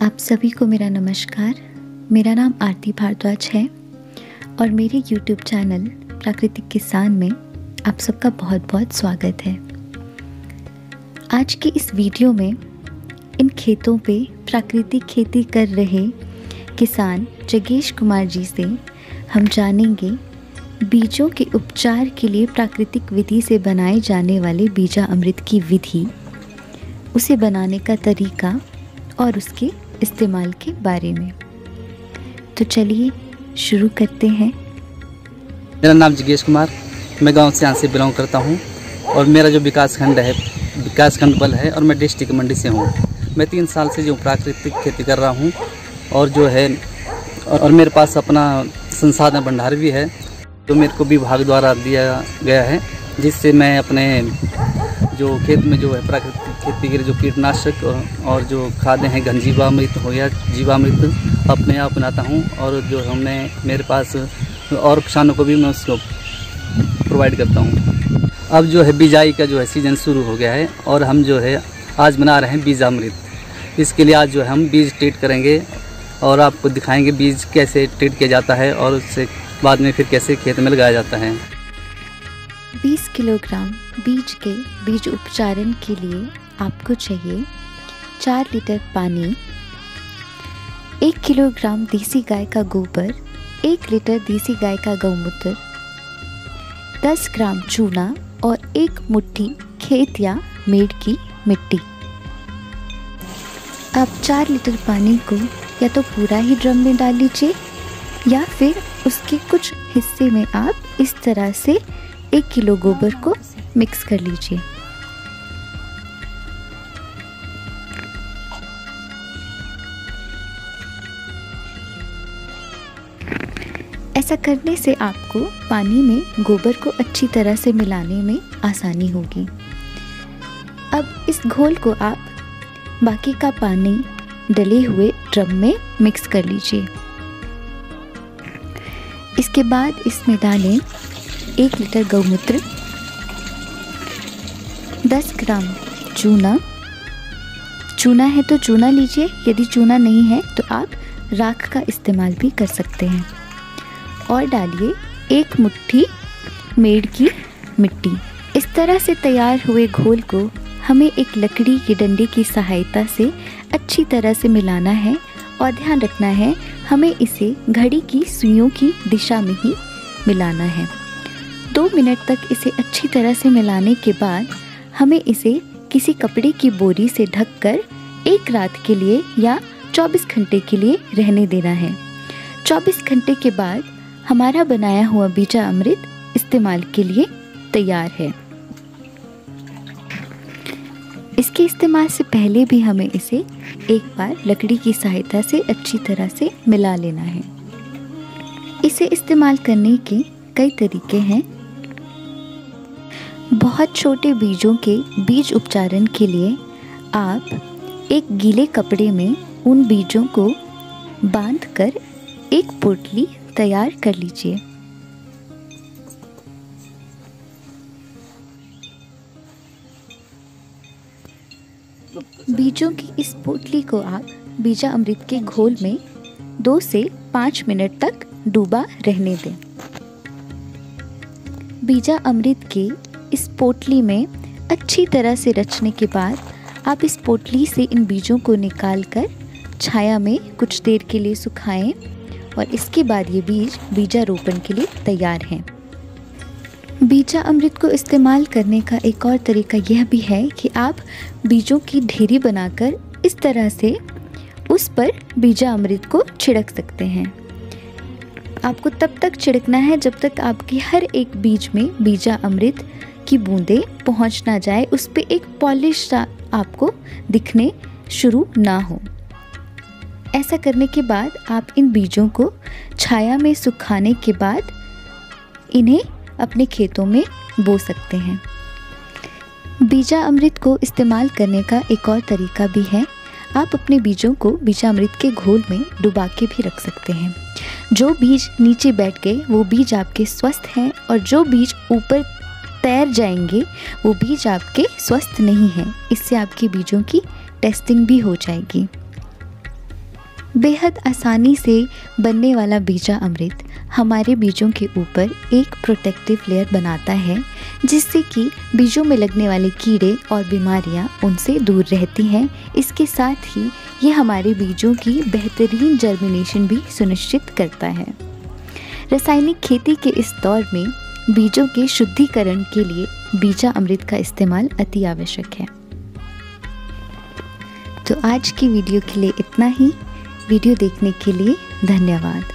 आप सभी को मेरा नमस्कार। मेरा नाम आरती भारद्वाज है और मेरे YouTube चैनल प्राकृतिक किसान में आप सबका बहुत बहुत स्वागत है। आज की इस वीडियो में इन खेतों पे प्राकृतिक खेती कर रहे किसान जगेश कुमार जी से हम जानेंगे बीजों के उपचार के लिए प्राकृतिक विधि से बनाए जाने वाले बीजा अमृत की विधि, उसे बनाने का तरीका और उसके इस्तेमाल के बारे में। तो चलिए शुरू करते हैं। मेरा नाम जगेश कुमार, मैं गांव सियान से बिलोंग करता हूं और मेरा जो विकासखंड बल है और मैं डिस्ट्रिक्ट मंडी से हूं। मैं 3 साल से जो प्राकृतिक खेती कर रहा हूं और जो है और मेरे पास अपना संसाधन भंडार भी है, तो मेरे को विभाग द्वारा दिया गया है, जिससे मैं अपने जो खेत में जो है प्राकृतिक खेती के लिए जो कीटनाशक और जो खादें हैं घनजीवामृत हो या जीवामृत अपने आप बनाता हूं और जो मेरे पास और किसानों को भी मैं उसको प्रोवाइड करता हूं। अब जो है बिजाई का जो है सीज़न शुरू हो गया है और हम जो है आज बना रहे हैं बीजामृत। इसके लिए आज जो है हम बीज ट्रीट करेंगे और आपको दिखाएंगे बीज कैसे ट्रीट किया जाता है और उससे बाद में फिर कैसे खेत में लगाया जाता है। 20 किलोग्राम बीज के बीज उपचारण के लिए आपको चाहिए 4 लीटर पानी, 1 किलोग्राम देसी गाय का गोबर, 1 लीटर देसी गाय का गौमूत्र, 10 ग्राम चूना और 1 मुट्ठी खेत या मेड़ की मिट्टी। आप 4 लीटर पानी को या तो पूरा ही ड्रम में डाल लीजिए या फिर उसके कुछ हिस्से में आप इस तरह से 1 किलो गोबर को मिक्स कर लीजिए। ऐसा करने से आपको पानी में गोबर को अच्छी तरह से मिलाने में आसानी होगी। अब इस घोल को आप बाकी का पानी डले हुए ड्रम में मिक्स कर लीजिए। इसके बाद इसमें डालें 1 लीटर गौमूत्र, 10 ग्राम चूना है तो चूना लीजिए, यदि चूना नहीं है तो आप राख का इस्तेमाल भी कर सकते हैं, और डालिए 1 मुट्ठी मेड़ की मिट्टी। इस तरह से तैयार हुए घोल को हमें एक लकड़ी के डंडे की सहायता से अच्छी तरह से मिलाना है और ध्यान रखना है हमें इसे घड़ी की सुइयों की दिशा में ही मिलाना है। 2 मिनट तक इसे अच्छी तरह से मिलाने के बाद हमें इसे किसी कपड़े की बोरी से ढककर 1 रात के लिए या 24 घंटे के लिए रहने देना है। 24 घंटे के बाद हमारा बनाया हुआ बीजा अमृत इस्तेमाल के लिए तैयार है। इसके इस्तेमाल से पहले भी हमें इसे एक बार लकड़ी की सहायता से अच्छी तरह से मिला लेना है। इसे इस्तेमाल करने के कई तरीके हैं। बहुत छोटे बीजों के बीज उपचारण के लिए आप एक गीले कपड़े में उन बीजों को बांधकर एक पोटली तैयार कर लीजिए। बीजों की इस पोटली को आप बीजा अमृत के घोल में 2 से 5 मिनट तक डूबा रहने दें। बीजा अमृत के इस पोटली में अच्छी तरह से रचने के बाद आप इस पोटली से इन बीजों को निकालकर छाया में कुछ देर के लिए सुखाएं और इसके बाद ये बीज बीजारोपण के लिए तैयार हैं। बीजा अमृत को इस्तेमाल करने का एक और तरीका यह भी है कि आप बीजों की ढेरी बनाकर इस तरह से उस पर बीजा अमृत को छिड़क सकते हैं। आपको तब तक छिड़कना है जब तक आपकी हर एक बीज में बीजा अमृत की बूंदें पहुंच ना जाए, उस पे एक पॉलिश सा आपको दिखने शुरू ना हो। ऐसा करने के बाद आप इन बीजों को छाया में सुखाने के बाद इन्हें अपने खेतों में बो सकते हैं। बीजा अमृत को इस्तेमाल करने का एक और तरीका भी है। आप अपने बीजों को बीजा अमृत के घोल में डुबा के भी रख सकते हैं। जो बीज नीचे बैठ गए वो बीज आपके स्वस्थ हैं और जो बीज ऊपर तैर जाएंगे वो बीज आपके स्वस्थ नहीं हैं। इससे आपके बीजों की टेस्टिंग भी हो जाएगी। बेहद आसानी से बनने वाला बीजा अमृत हमारे बीजों के ऊपर एक प्रोटेक्टिव लेयर बनाता है, जिससे कि बीजों में लगने वाले कीड़े और बीमारियां उनसे दूर रहती हैं। इसके साथ ही ये हमारे बीजों की बेहतरीन जर्मिनेशन भी सुनिश्चित करता है। रासायनिक खेती के इस दौर में बीजों के शुद्धिकरण के लिए बीजा अमृत का इस्तेमाल अति आवश्यक है। तो आज की वीडियो के लिए इतना ही। वीडियो देखने के लिए धन्यवाद।